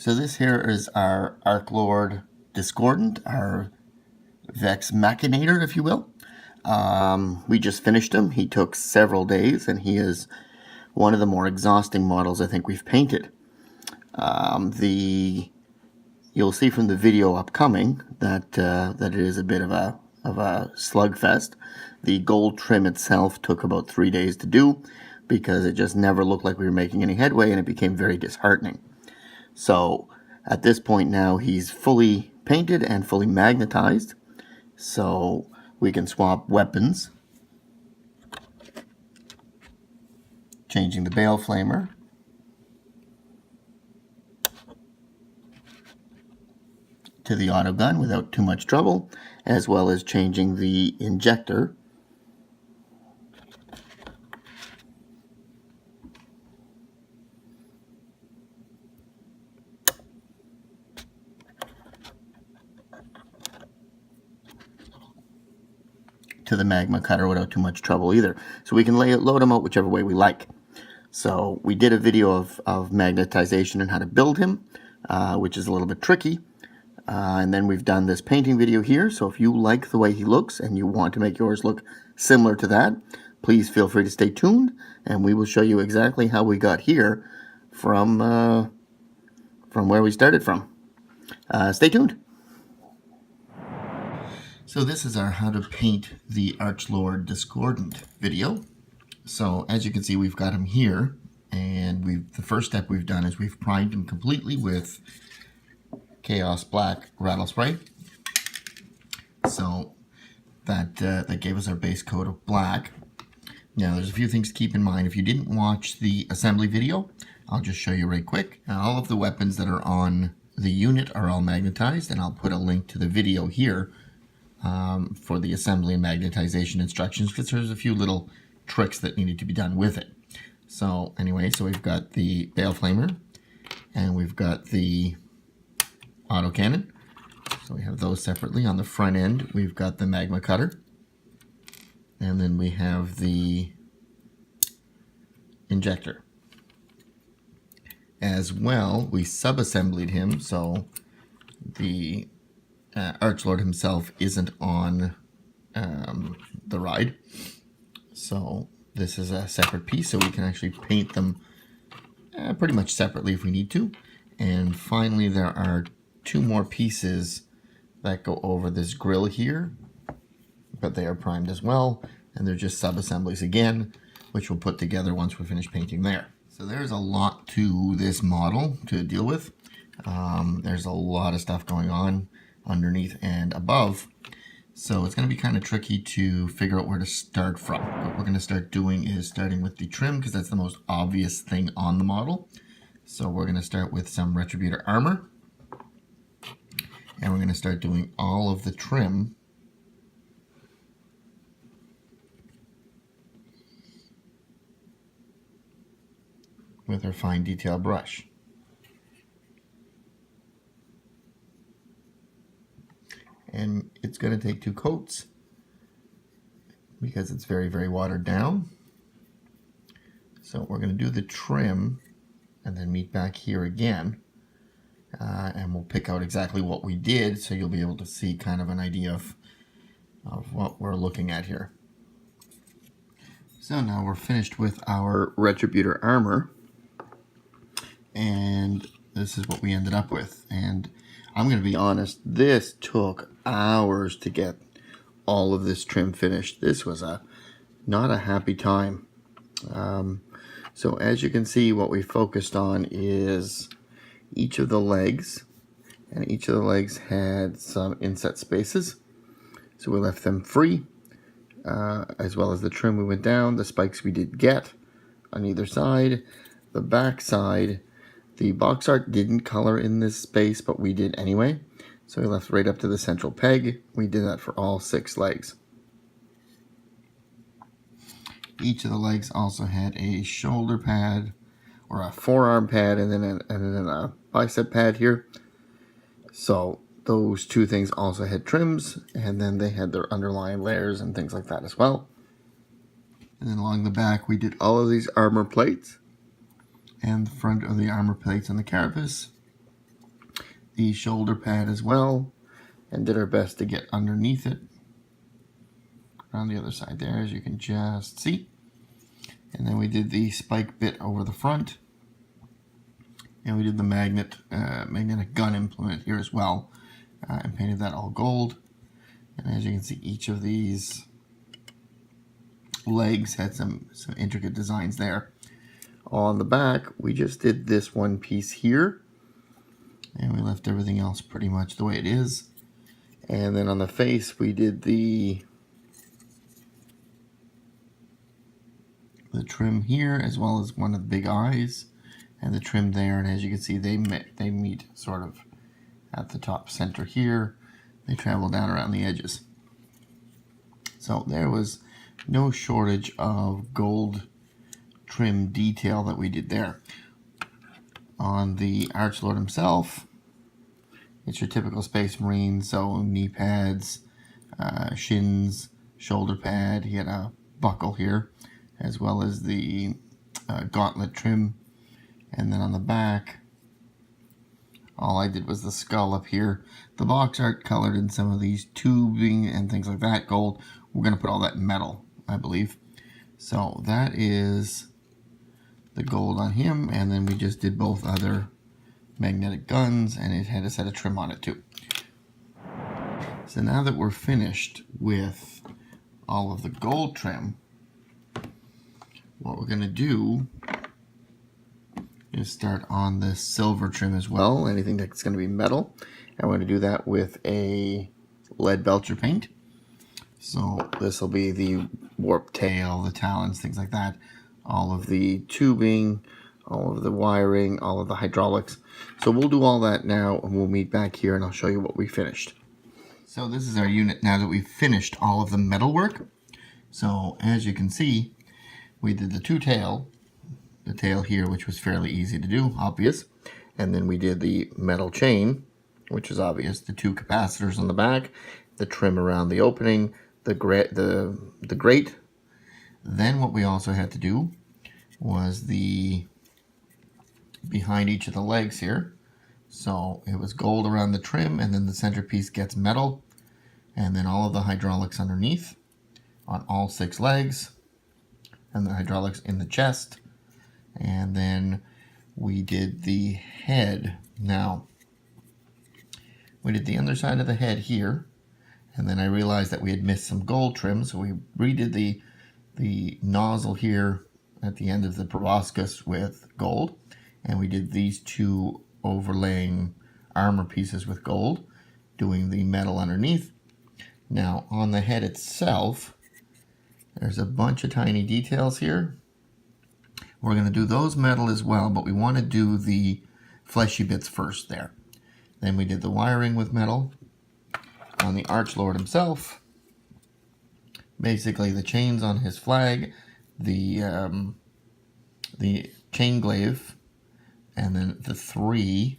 So this here is our Arc Lord Discordant, our Vex Machinator, if you will. We just finished him. He took several days, and he is one of the more exhausting models I think we've painted. You'll see from the video upcoming that it is a bit of a slugfest. The gold trim itself took about 3 days to do because it just never looked like we were making any headway, and it became very disheartening. So at this point now he's fully painted and fully magnetized, so we can swap weapons, changing the bale flamer, to the auto gun without too much trouble, as well as changing the injector to the magma cutter without too much trouble either. So we can load them out whichever way we like. So we did a video of magnetization and how to build him, which is a little bit tricky. And then we've done this painting video here. So if you like the way he looks and you want to make yours look similar to that, please feel free to stay tuned, and we will show you exactly how we got here from where we started from. Stay tuned. So this is our how to paint the Archlord Discordant video. So as you can see, we've got him here, and the first step we've done is we've primed him completely with Chaos Black Rattle Spray. So that gave us our base coat of black. Now there's a few things to keep in mind. If you didn't watch the assembly video, I'll just show you right quick. Now, all of the weapons that are on the unit are all magnetized, and I'll put a link to the video here for the assembly and magnetization instructions, because there's a few little tricks that needed to be done with it. So anyway, so we've got the bale flamer, and we've got the autocannon. So we have those separately. On the front end, we've got the magma cutter, and then we have the injector. As well, we sub-assembled him, so the Archlord himself isn't on the ride. So this is a separate piece, so we can actually paint them pretty much separately if we need to. And finally, there are two more pieces that go over this grill here, but they are primed as well, and they're just sub-assemblies again, which we'll put together once we finish painting there. So there's a lot to this model to deal with. There's a lot of stuff going on underneath and above, so it's going to be kind of tricky to figure out where to start from. What we're going to start doing is starting with the trim, because that's the most obvious thing on the model. So we're going to start with some Retributor armor, and we're going to start doing all of the trim with our fine detail brush. And it's going to take 2 coats because it's very, very watered down. So we're going to do the trim and then meet back here again. And we'll pick out exactly what we did, so you'll be able to see kind of an idea of what we're looking at here. So now we're finished with our Retributor armor, and this is what we ended up with. And I'm going to be honest, this took hours to get all of this trim finished. This was not a happy time. So as you can see, what we focused on is each of the legs, and each of the legs had some inset spaces, so we left them free, as well as the trim we went down. The spikes we did get on either side. The back side, the box art didn't color in this space, but we did anyway, so we left right up to the central peg. We did that for all 6 legs. Each of the legs also had a shoulder pad, or a forearm pad, and then a bicep pad here. So those 2 things also had trims, and then they had their underlying layers and things like that as well. And then along the back, we did all of these armor plates, and the front of the armor plates on the carapace. the shoulder pad as well and did our best to get underneath it on the other side there, as you can just see. And then we did the spike bit over the front, and we did the magnetic gun implement here as well, and painted that all gold. And as you can see, each of these legs had some intricate designs there. On the back, we just did this one piece here, and we left everything else pretty much the way it is. And then on the face, we did the trim here, as well as one of the big eyes, and the trim there. And as you can see, they meet sort of at the top center here. They travel down around the edges. So there was no shortage of gold trim detail that we did there. On the Archlord himself, it's your typical Space Marine, so knee pads, shins, shoulder pad. He had a buckle here, as well as the gauntlet trim. And then on the back, all I did was the skull up here. The box art colored in some of these tubing and things like that, gold. We're going to put all that metal, I believe. So that is the gold on him, and then we just did both other magnetic guns, and it had a set of trim on it too. So now that we're finished with all of the gold trim, what we're going to do is start on the silver trim as well, anything that's going to be metal. And we're going to do that with a lead belcher paint. So this will be the warp tail, the talons, things like that. All of the tubing, all of the wiring, all of the hydraulics. So we'll do all that now, and we'll meet back here and I'll show you what we finished. So this is our unit now that we've finished all of the metal work. So as you can see, we did the tail here, which was fairly easy to do, obvious. And then we did the metal chain, which is obvious, the 2 capacitors on the back, the trim around the opening, the grate. Then what we also had to do was the behind each of the legs here. So it was gold around the trim, and then the centerpiece gets metal, and then all of the hydraulics underneath on all 6 legs, and the hydraulics in the chest. And then we did the head. Now, we did the underside of the head here, and then I realized that we had missed some gold trim, so we redid the nozzle here at the end of the proboscis with gold, and we did these 2 overlaying armor pieces with gold, doing the metal underneath. Now, on the head itself, there's a bunch of tiny details here. We're going to do those metal as well, but we want to do the fleshy bits first there. Then we did the wiring with metal. On the Archlord himself, basically the chains on his flag, the Chainglaive, and then the 3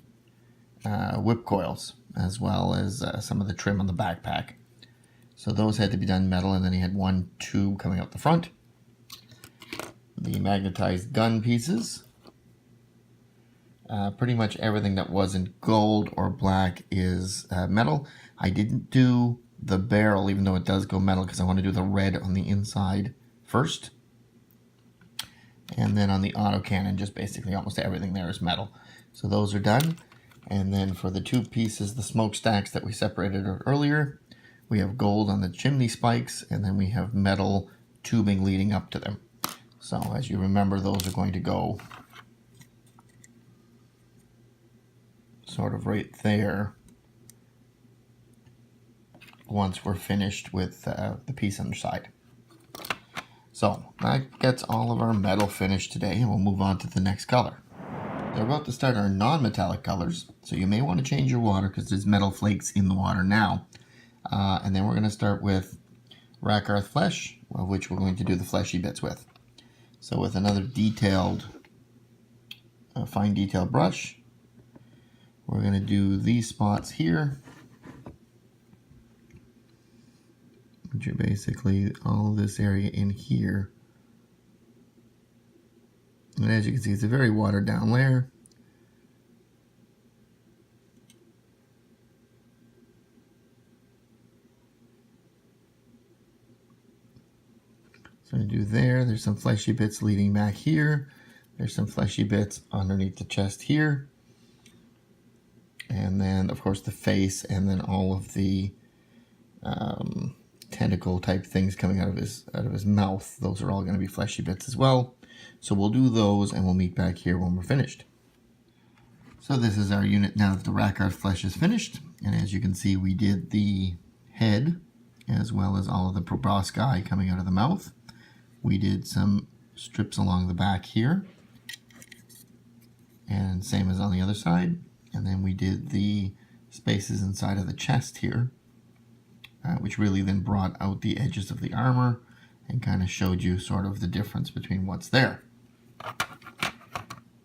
whip coils, as well as some of the trim on the backpack. So those had to be done metal, and then he had 1 tube coming out the front. The magnetized gun pieces. Pretty much everything that wasn't gold or black is metal. I didn't do the barrel, even though it does go metal, because I want to do the red on the inside first. And then on the autocannon, just basically almost everything there is metal. So those are done. And then for the 2 pieces, the smokestacks that we separated earlier, we have gold on the chimney spikes, and then we have metal tubing leading up to them. So as you remember, those are going to go sort of right there once we're finished with the piece on the side. So that gets all of our metal finished today, and we'll move on to the next color. We're about to start our non-metallic colors, so you may want to change your water because there's metal flakes in the water now. And then we're going to start with Rakarth Flesh, of which we're going to do the fleshy bits with. So with another detailed, fine detail brush, we're going to do these spots here, which are basically all of this area in here. And as you can see, it's a very watered down layer. going to do there. There's some fleshy bits leading back here. There's some fleshy bits underneath the chest here. And then, of course, the face, and then all of the tentacle type things coming out of his mouth. Those are all going to be fleshy bits as well. So we'll do those, and we'll meet back here when we're finished. So this is our unit now that the Rackard flesh is finished. And as you can see, we did the head, as well as all of the proboscis coming out of the mouth. We did some strips along the back here, and same as on the other side. And then we did the spaces inside of the chest here, which really then brought out the edges of the armor and kind of showed you sort of the difference between what's there.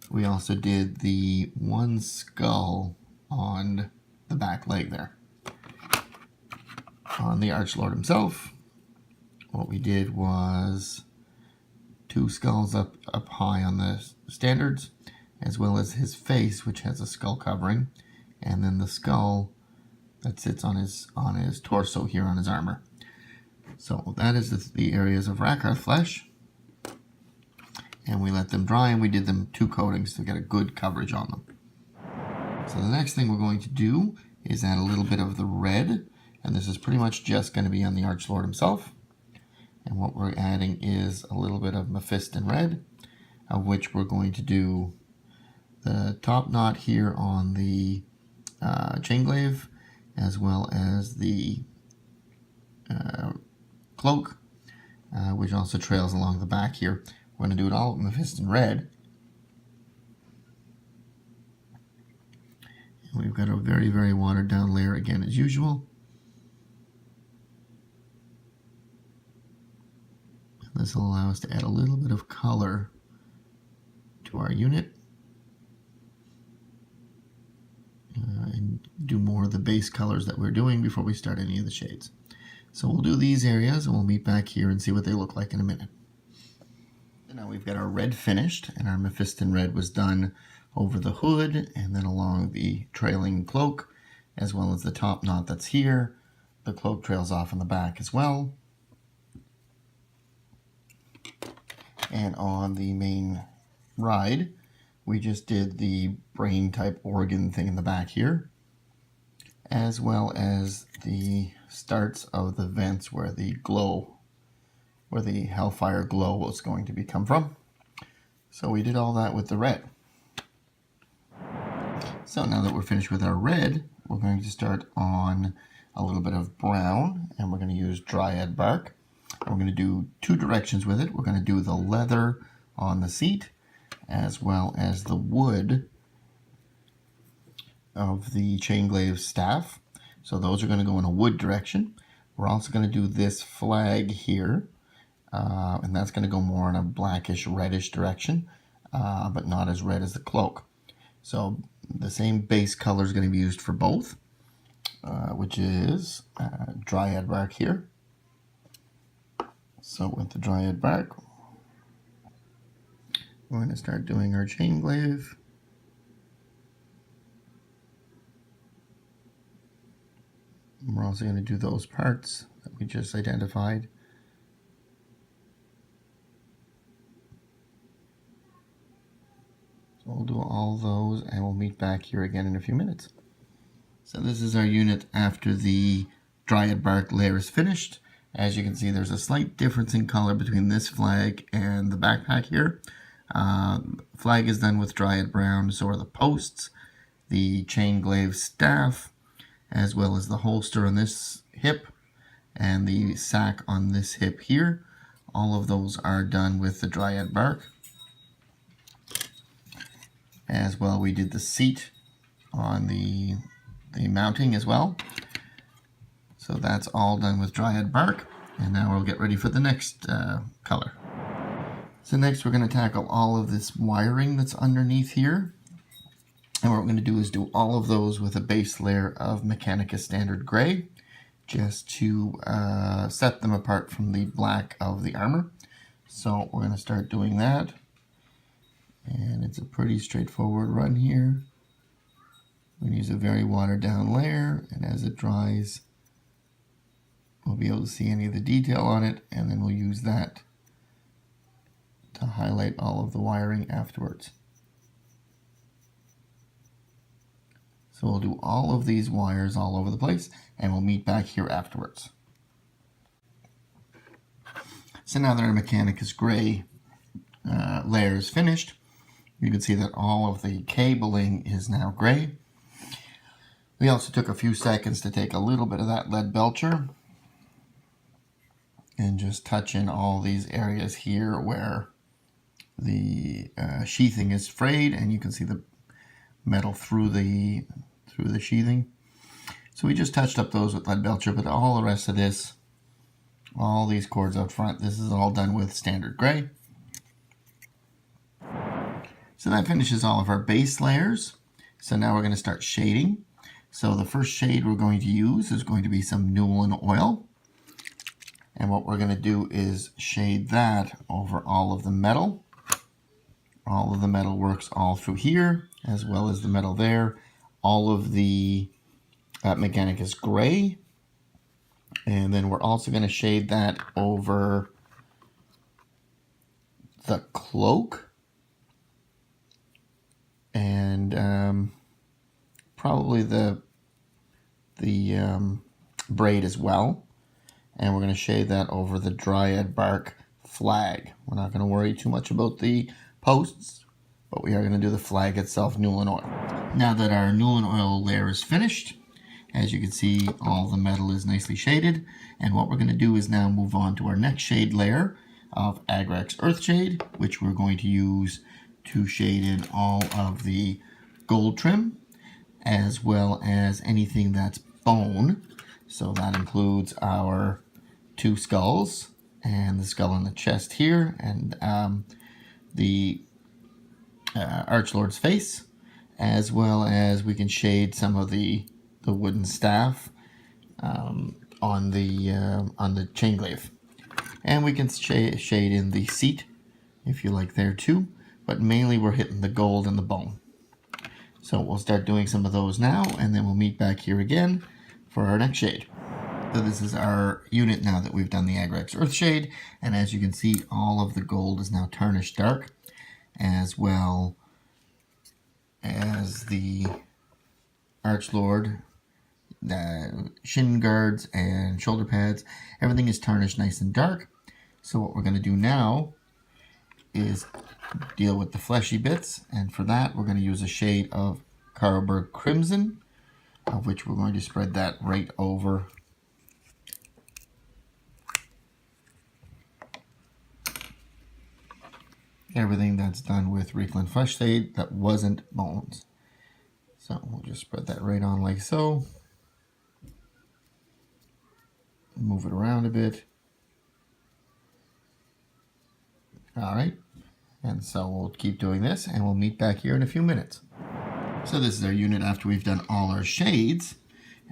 We also did the one skull on the back leg there. On the Archlord himself, what we did was 2 skulls up high on the standards, as well as his face, which has a skull covering, and then the skull that sits on his torso here on his armor. So that is the areas of Rackard flesh, and we let them dry, and we did them 2 coatings to get a good coverage on them. So the next thing we're going to do is add a little bit of the red, and this is pretty much just going to be on the Archlord himself. And what we're adding is a little bit of Mephiston red, of which we're going to do the top knot here on the Chainglaive, as well as the cloak, which also trails along the back here. We're going to do it all with Mephiston red. And we've got a very, very watered down layer again as usual. And this will allow us to add a little bit of color to our unit. And do more of the base colors that we're doing before we start any of the shades. So we'll do these areas, and we'll meet back here and see what they look like in a minute. So now we've got our red finished, and our Mephiston red was done over the hood and then along the trailing cloak, as well as the top knot that's here. The cloak trails off in the back as well. And on the main ride, we just did the brain type organ thing in the back here, as well as the starts of the vents where the glow, where the hellfire glow was going to come from. So we did all that with the red. So now that we're finished with our red, we're going to start on a little bit of brown, and we're going to use dryad bark. And we're going to do 2 directions with it. We're going to do the leather on the seat, as well as the wood of the Chainglaive staff. So those are going to go in a wood direction. We're also going to do this flag here, and that's going to go more in a blackish reddish direction, but not as red as the cloak. So the same base color is going to be used for both, which is dryad bark here. So with the dryad bark, we're going to start doing our Chainglaive. We're also going to do those parts that we just identified. So we'll do all those, and we'll meet back here again in a few minutes. So this is our unit after the dryad bark layer is finished. As you can see, there's a slight difference in color between this flag and the backpack here. Flag is done with dryad brown, so are the posts, the Chainglaive staff, as well as the holster on this hip and the sack on this hip here. All of those are done with the dryad bark. As well, we did the seat on the mounting as well. So that's all done with dryad bark. And now we'll get ready for the next color. So next we're going to tackle all of this wiring that's underneath here. And what we're going to do is do all of those with a base layer of Mechanicus Standard Gray, just to set them apart from the black of the armor. So we're going to start doing that. And it's a pretty straightforward run here. We're going to use a very watered down layer, and as it dries, we'll be able to see any of the detail on it, and then we'll use that to highlight all of the wiring afterwards. So we'll do all of these wires all over the place, and we'll meet back here afterwards. So now that our Mechanicus Gray layer is finished, you can see that all of the cabling is now gray. We also took a few seconds to take a little bit of that lead belcher and just touch in all these areas here where the sheathing is frayed, and you can see the metal through the sheathing. So we just touched up those with lead belcher, but all the rest of this, all these cords out front, this is all done with standard gray. So that finishes all of our base layers. So now we're going to start shading. So the first shade we're going to use is going to be some Newland oil. And what we're going to do is shade that over all of the metal. All of the metal works all through here, as well as the metal there. All of the Mechanicus Gray. And then we're also going to shade that over the cloak. And probably the braid as well. And we're going to shade that over the Dryad Bark flag. We're not going to worry too much about the posts, but we are going to do the flag itself, Newland oil. Now that our Newland oil layer is finished, as you can see, all the metal is nicely shaded. And what we're going to do is now move on to our next shade layer of Agrax Earthshade, which we're going to use to shade in all of the gold trim, as well as anything that's bone. So that includes our two skulls and the skull on the chest here, and the Archlord's face, as well as we can shade some of the wooden staff on the Chainglaive, and we can shade in the seat if you like there too, but mainly we're hitting the gold and the bone. So we'll start doing some of those now, and then we'll meet back here again for our next shade. So this is our unit now that we've done the Agrax Earthshade, and as you can see, all of the gold is now tarnished dark, as well as the Archlord, the shin guards and shoulder pads. Everything is tarnished nice and dark. So what we're going to do now is deal with the fleshy bits, and for that we're going to use a shade of Carlsberg Crimson, of which we're going to spread that right over everything that's done with Reikland Fleshshade that wasn't bones. So we'll just spread that right on like so. Move it around a bit. Alright, and so we'll keep doing this, and we'll meet back here in a few minutes. So this is our unit after we've done all our shades,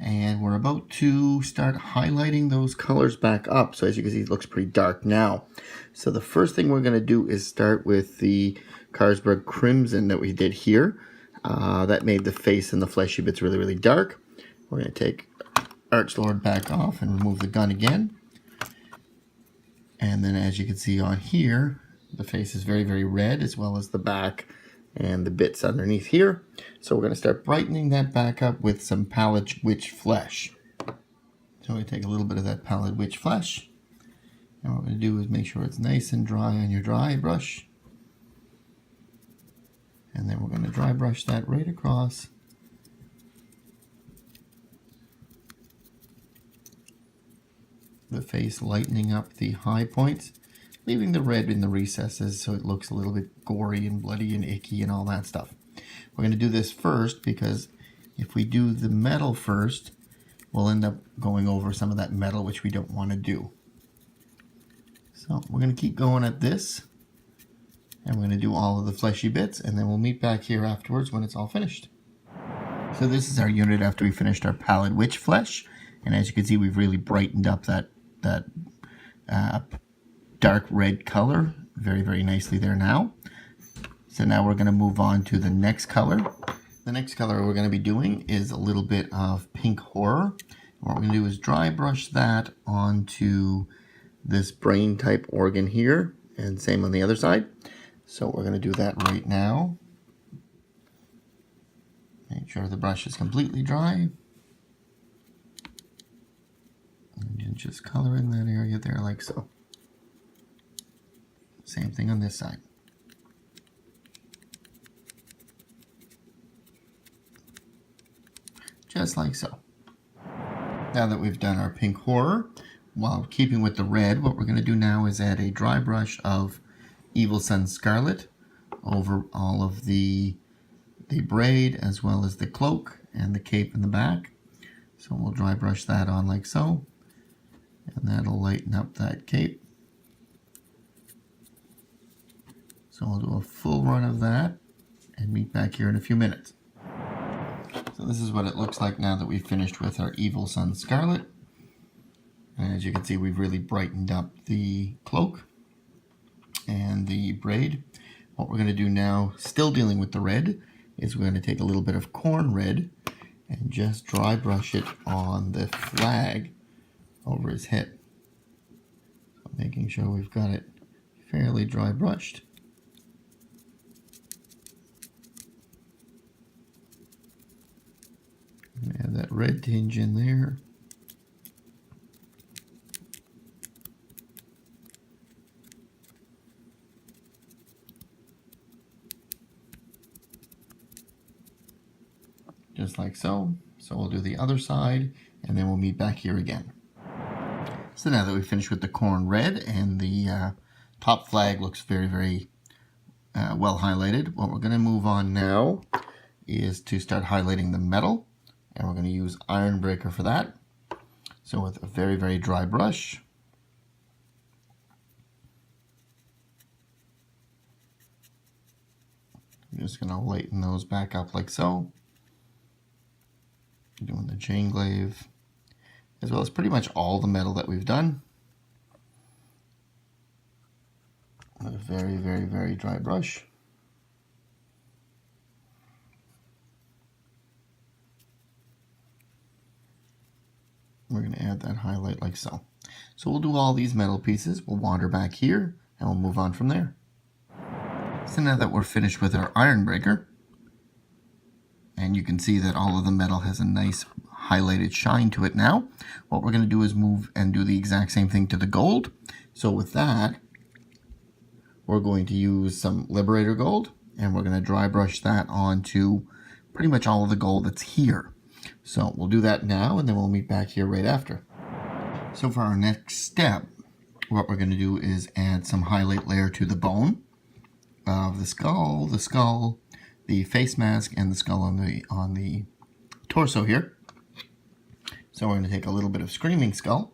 and we're about to start highlighting those colors back up. So as you can see, it looks pretty dark now. So the first thing we're going to do is start with the Carlsberg Crimson that we did here. That made the face and the fleshy bits really, really dark. We're going to take Archlord back off and remove the gun again. And then as you can see on here, the face is very, very red, as well as the back and the bits underneath here. So we're going to start brightening that back up with some Pallid Wych Flesh. So we take a little bit of that Pallid Wych Flesh, and what we're going to do is make sure it's nice and dry on your dry brush. And then we're going to dry brush that right across the face, lightening up the high points, leaving the red in the recesses so it looks a little bit gory and bloody and icky and all that stuff. We're going to do this first because if we do the metal first, we'll end up going over some of that metal, which we don't want to do. So we're going to keep going at this, and we're going to do all of the fleshy bits, and then we'll meet back here afterwards when it's all finished. So this is our unit after we finished our Pallid Wych Flesh, and as you can see, we've really brightened up that dark red color very, very nicely there now. So now we're going to move on to the next color. The next color we're going to be doing is a little bit of Pink Horror. What we're going to do is dry brush that onto this brain type organ here, And same on the other side. So we're going to do that right now. Make sure the brush is completely dry. And just color in that area there like so. Same thing on this side. Just like so. Now that we've done our pink horror, while keeping with the red, what we're going to do now is add a dry brush of Evil Sunz Scarlet over all of the braid as well as the cloak and the cape in the back. So we'll dry brush that on like so, and that'll lighten up that cape. So we'll do a full run of that and meet back here in a few minutes. So this is what it looks like now that we've finished with our Evil Sunz Scarlet. And as you can see, we've really brightened up the cloak and the braid. What we're going to do now, still dealing with the red, is we're going to take a little bit of corn red and just dry brush it on the flag over his head. So making sure we've got it fairly dry brushed. Add that red tinge in there. Just like so. So we'll do the other side and then we'll meet back here again. So now that we've finished with the corn red and the top flag looks very, very well highlighted, what we're going to move on now is to start highlighting the metal. And we're going to use Iron Breaker for that. So with a very, very dry brush, I'm just going to lighten those back up like so. Doing the Chainglaive, as well as pretty much all the metal that we've done. With a very, very, very dry brush. We're going to add that highlight like so. So we'll do all these metal pieces. We'll wander back here and we'll move on from there. So now that we're finished with our Iron Breaker, and you can see that all of the metal has a nice highlighted shine to it now, what we're going to do is move and do the exact same thing to the gold. So with that, we're going to use some Liberator Gold, and we're going to dry brush that onto pretty much all of the gold that's here. So we'll do that now, and then we'll meet back here right after. So for our next step, what we're going to do is add some highlight layer to the bone of the skull, the face mask, and the skull on the torso here. So we're going to take a little bit of Screaming Skull,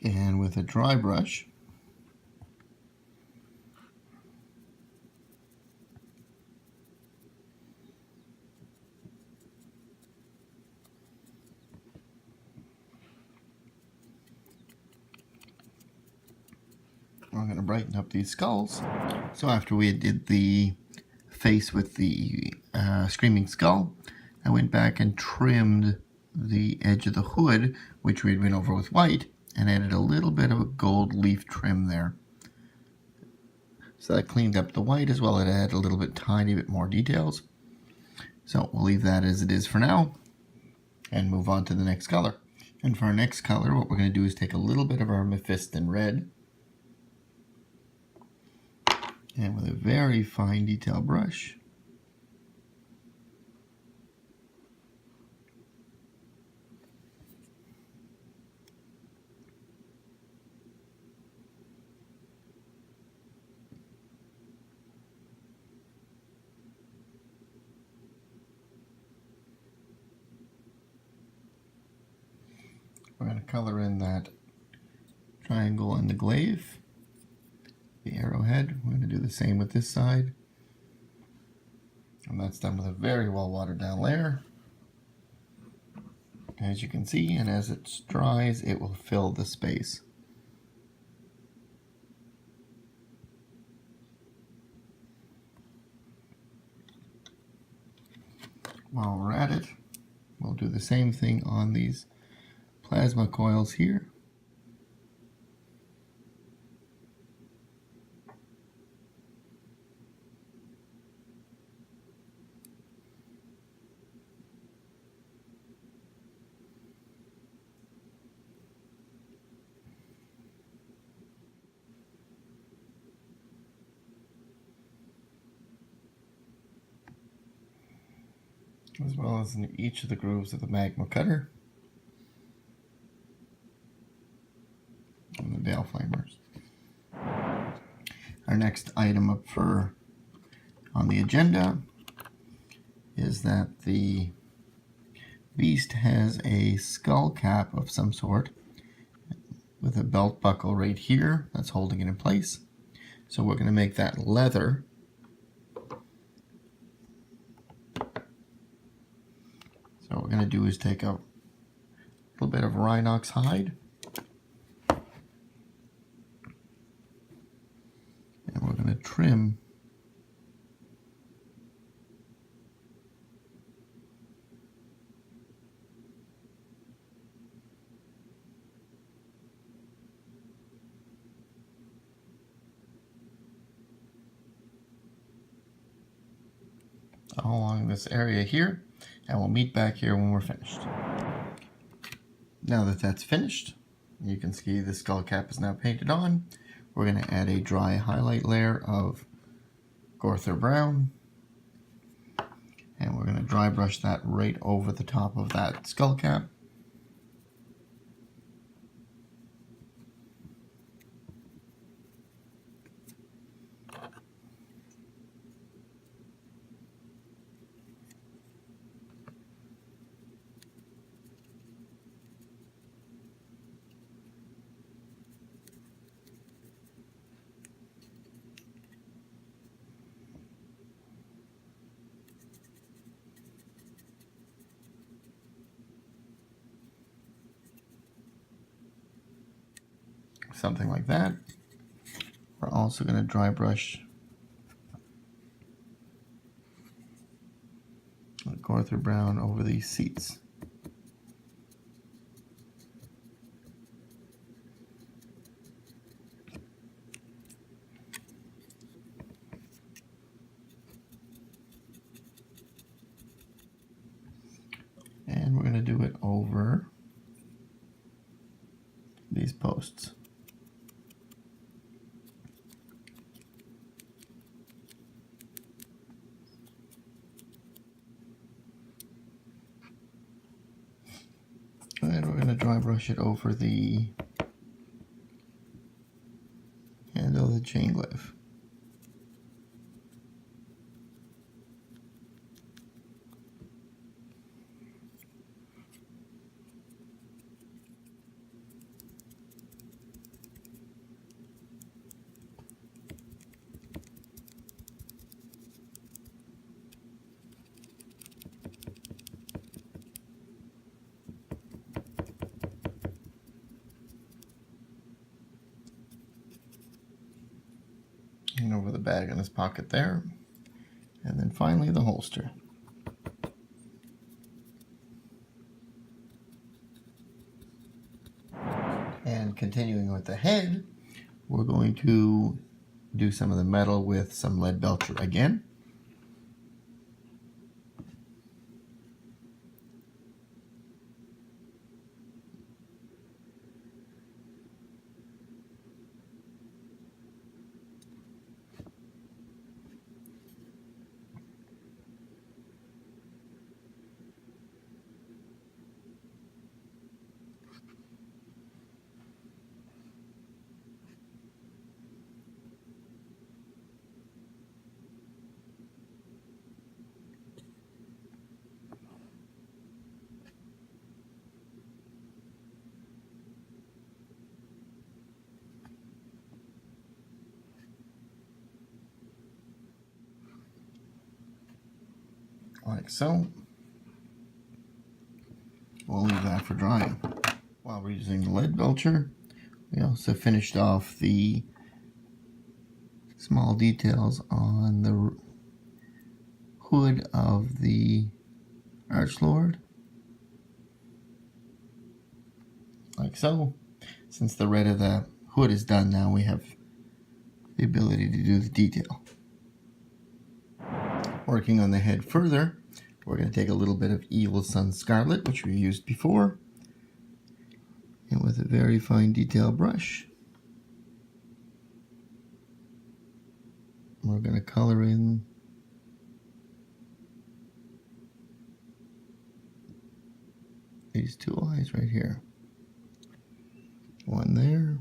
and with a dry brush, we're going to brighten up these skulls. So after we did the face with the Screaming Skull, I went back and trimmed the edge of the hood, which we'd been over with white, and added a little bit of a gold leaf trim there. So that cleaned up the white as well. It added a little bit, tiny bit more details. So we'll leave that as it is for now and move on to the next color. And for our next color, what we're going to do is take a little bit of our Mephiston red, and with a very fine detail brush, we're going to color in that triangle and the glaive, the arrowhead. We're going to do the same with this side. And that's done with a very well watered down layer, as you can see, and as it dries, it will fill the space. While we're at it, we'll do the same thing on these plasma coils here. as well as in each of the grooves of the magma cutter and the Bale Flamers. Our next item up on the agenda is that the beast has a skull cap of some sort with a belt buckle right here that's holding it in place. So we're going to make that leather. So what we're going to do is take a little bit of rhinox hide, and we're going to trim all along this area here, and we'll meet back here when we're finished. Now that that's finished, you can see the skull cap is now painted on. We're going to add a dry highlight layer of Gorthir Brown, and we're going to dry brush that right over the top of that skull cap. Something like that. We're also going to dry brush Gorthir Brown over these seats. And we're going to do it over these posts. And we're going to dry brush it over the handle of the Chainglaive. And over the bag in his pocket there. And then finally the holster. And continuing with the head, we're going to do some of the metal with some lead belcher again. Like so. We'll leave that for drying. While we're using the lead belcher, we also finished off the small details on the hood of the Archlord. Like so. Since the red of the hood is done now, we have the ability to do the detail. Working on the head further, we're going to take a little bit of Evil Sun Scarlet, which we used before, and with a very fine detail brush, we're going to color in these two eyes right here. One there.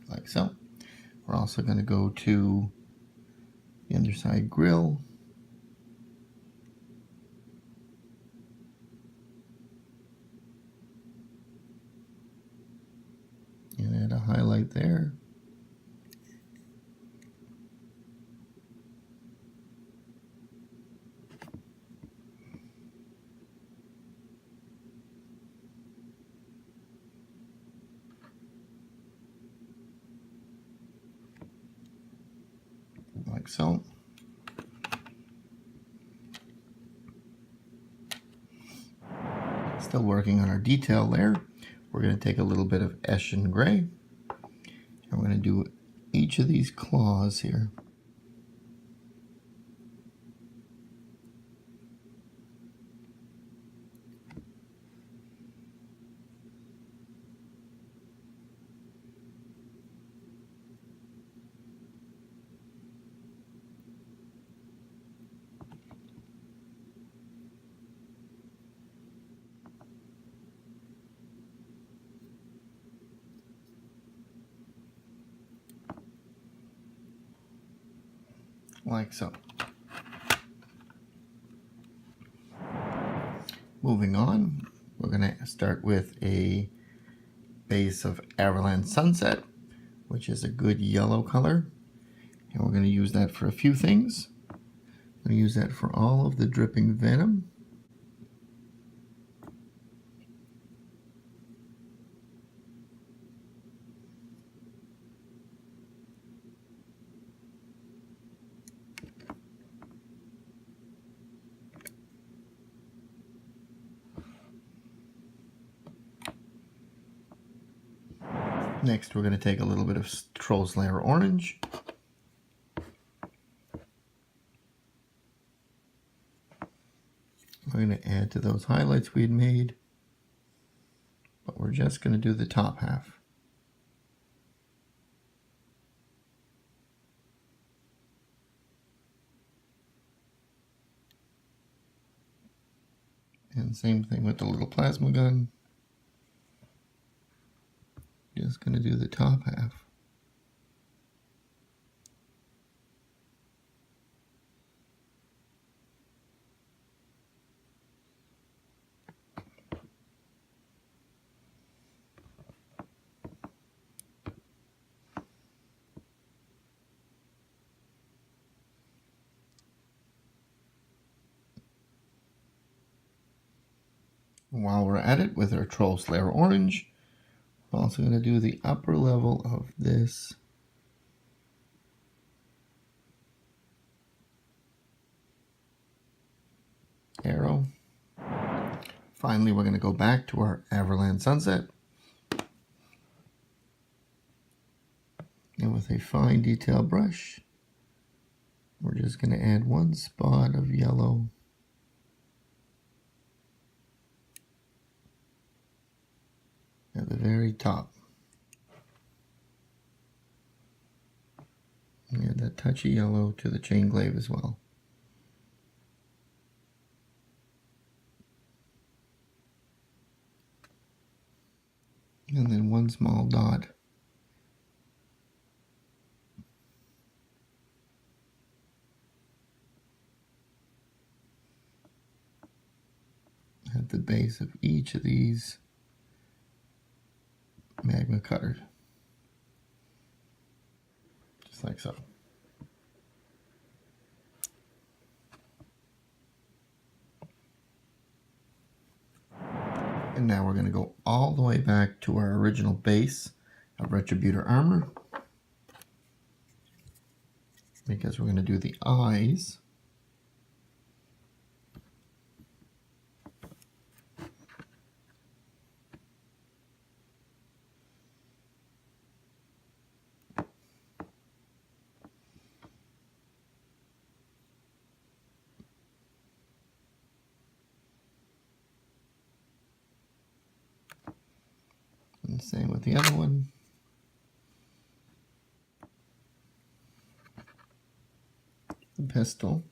Like so. We're also going to go to the underside grill. And add a highlight there. Like so. Still working on our detail there. We're going to take a little bit of Eshin Gray, and we're going to do each of these claws here. Like so. Moving on, we're going to start with a base of Avalanche Sunset, which is a good yellow color. And we're going to use that for a few things. I'm going to use that for all of the dripping venom. Next, we're going to take a little bit of Troll Slayer Orange. We're going to add to those highlights we had made, but we're just going to do the top half. And same thing with the little plasma gun. Just going to do the top half. While we're at it with our Troll Slayer Orange, we're also going to do the upper level of this arrow. Finally, we're going to go back to our Avalanche Sunset. And with a fine detail brush, we're just going to add one spot of yellow at the very top. And add that touchy yellow to the Chainglaive as well. And then one small dot at the base of each of these magma cutters. Just like so. And now we're going to go all the way back to our original base of Retributor armor, because we're going to do the eyes. And same with the other one. pistol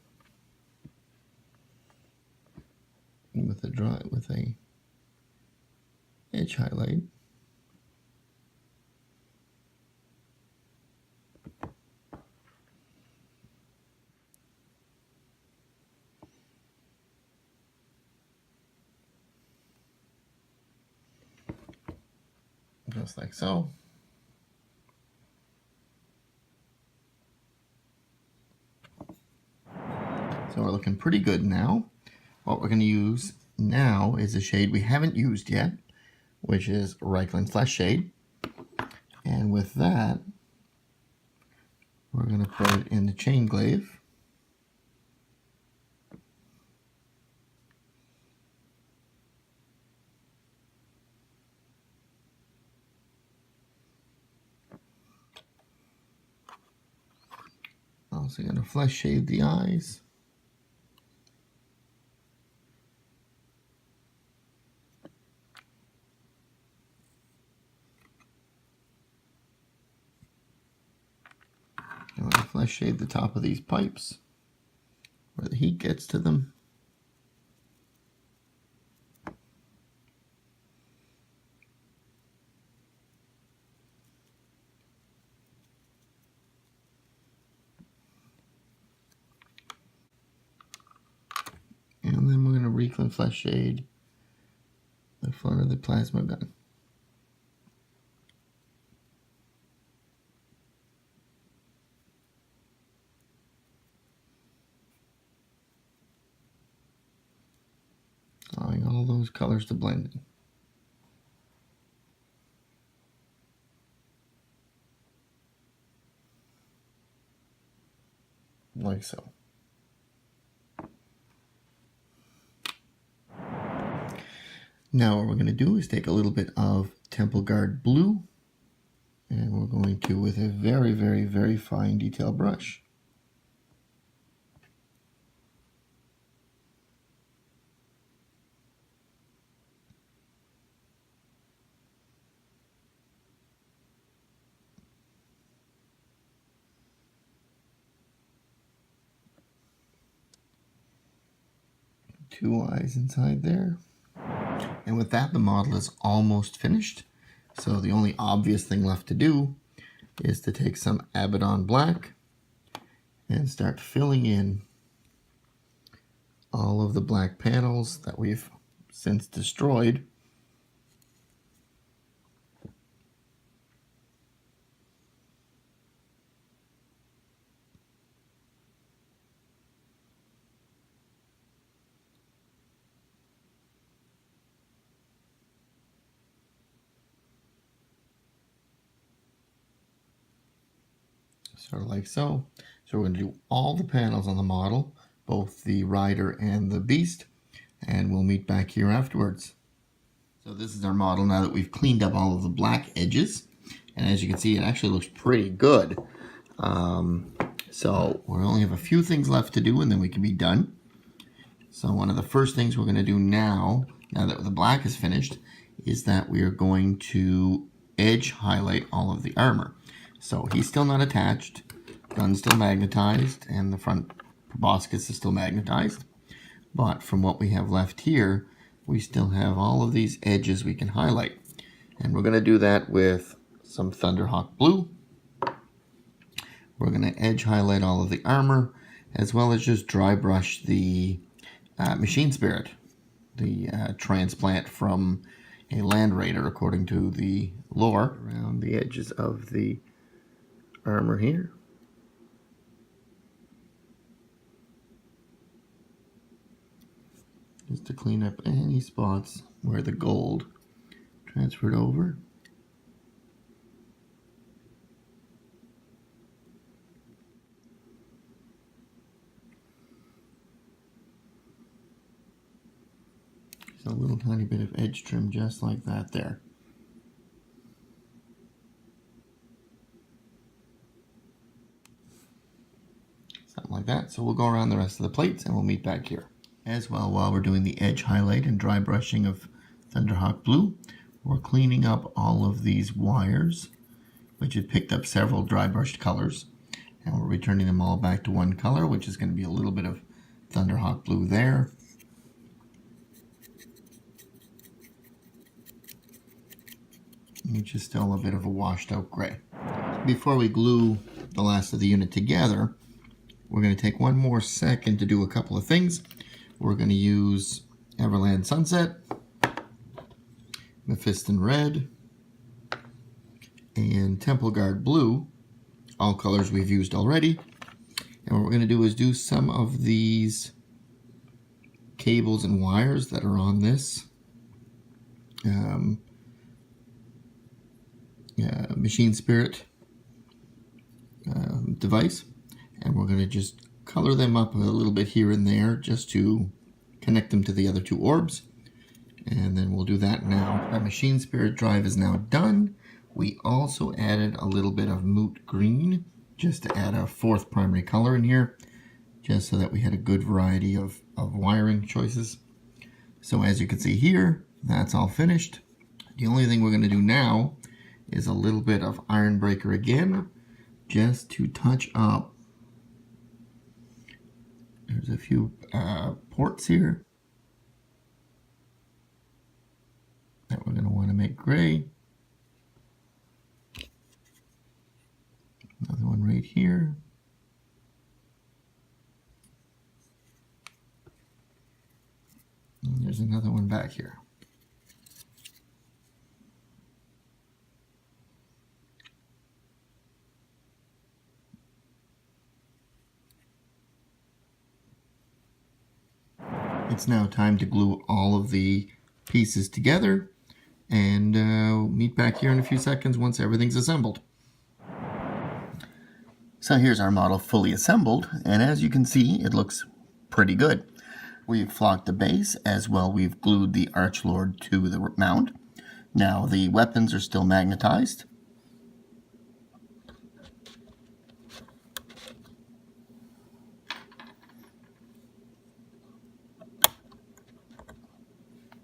with a edge highlight. Just like so. So we're looking pretty good now. What we're going to use now is a shade we haven't used yet, which is Reikland Flesh Shade. And with that, we're going to put it in the Chainglaive. Also going to flesh shade the eyes. I'm going to flesh shade the top of these pipes where the heat gets to them. And then we're going to Reikland Flesh Shade the front of the plasma gun. Allowing all those colors to blend in. Like so. Now what we're going to do is take a little bit of Temple Guard Blue, and we're going to, with a very, very, very fine detail brush, two eyes inside there. And with that, the model is almost finished. So the only obvious thing left to do is to take some Abaddon Black and start filling in all of the black panels that we've since destroyed. Sort of like so. So we're going to do all the panels on the model, both the rider and the beast, and we'll meet back here afterwards. So this is our model now that we've cleaned up all of the black edges, and as you can see, it actually looks pretty good. So we only have a few things left to do and then we can be done. So one of the first things we're going to do now that the black is finished, is that we are going to edge highlight all of the armor. So he's still not attached, gun's still magnetized, and the front proboscis is still magnetized. But from what we have left here, we still have all of these edges we can highlight. And we're going to do that with some Thunderhawk Blue. We're going to edge highlight all of the armor, as well as just dry brush the Machine Spirit, the transplant from a Land Raider, according to the lore, around the edges of the armor here. Just to clean up any spots where the gold transferred over. Just a little tiny bit of edge trim just like that there. Something like that. So we'll go around the rest of the plates and we'll meet back here. As well, while we're doing the edge highlight and dry brushing of Thunderhawk Blue, we're cleaning up all of these wires, which have picked up several dry brushed colors. And we're returning them all back to one color, which is going to be a little bit of Thunderhawk blue there. Which is still a bit of a washed out gray. Before we glue the last of the unit together, we're going to take one more second to do a couple of things. We're going to use Everland Sunset, Mephiston Red, and Temple Guard Blue, all colors we've used already. And what we're going to do is do some of these cables and wires that are on this Machine Spirit device, and we're going to just color them up a little bit here and there just to connect them to the other two orbs, and then we'll do that now. Our Machine Spirit drive is now done. We also added a little bit of Moot Green just to add a fourth primary color in here, just so that we had a good variety of wiring choices. So as you can see here, that's all finished. The only thing we're going to do now is a little bit of Iron Breaker again, just to touch up. There's a few ports here that we're going to want to make gray. Another one right here. And there's another one back here. It's now time to glue all of the pieces together, and we'll meet back here in a few seconds once everything's assembled. So here's our model fully assembled, and as you can see, it looks pretty good. We've flocked the base, as well we've glued the Archlord to the mount. Now the weapons are still magnetized.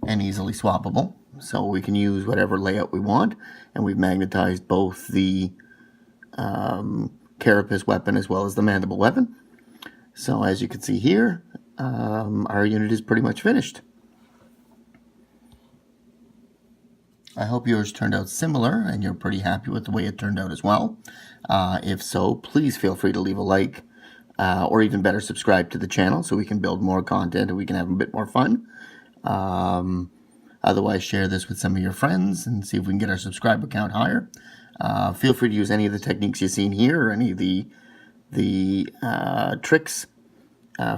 And easily swappable, so we can use whatever layout we want, and we've magnetized both the carapace weapon as well as the mandible weapon. So as you can see here, our unit is pretty much finished. I hope yours turned out similar and you're pretty happy with the way it turned out as well. If so, please feel free to leave a like, or even better, subscribe to the channel so we can build more content and we can have a bit more fun. Otherwise, share this with some of your friends and see if we can get our subscriber count higher. Feel free to use any of the techniques you've seen here or any of the tricks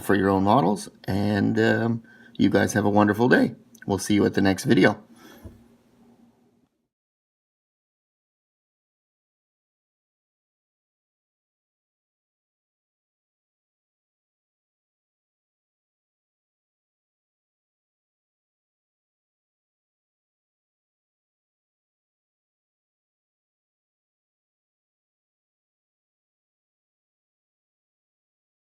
for your own models. And you guys have a wonderful day. We'll see you at the next video.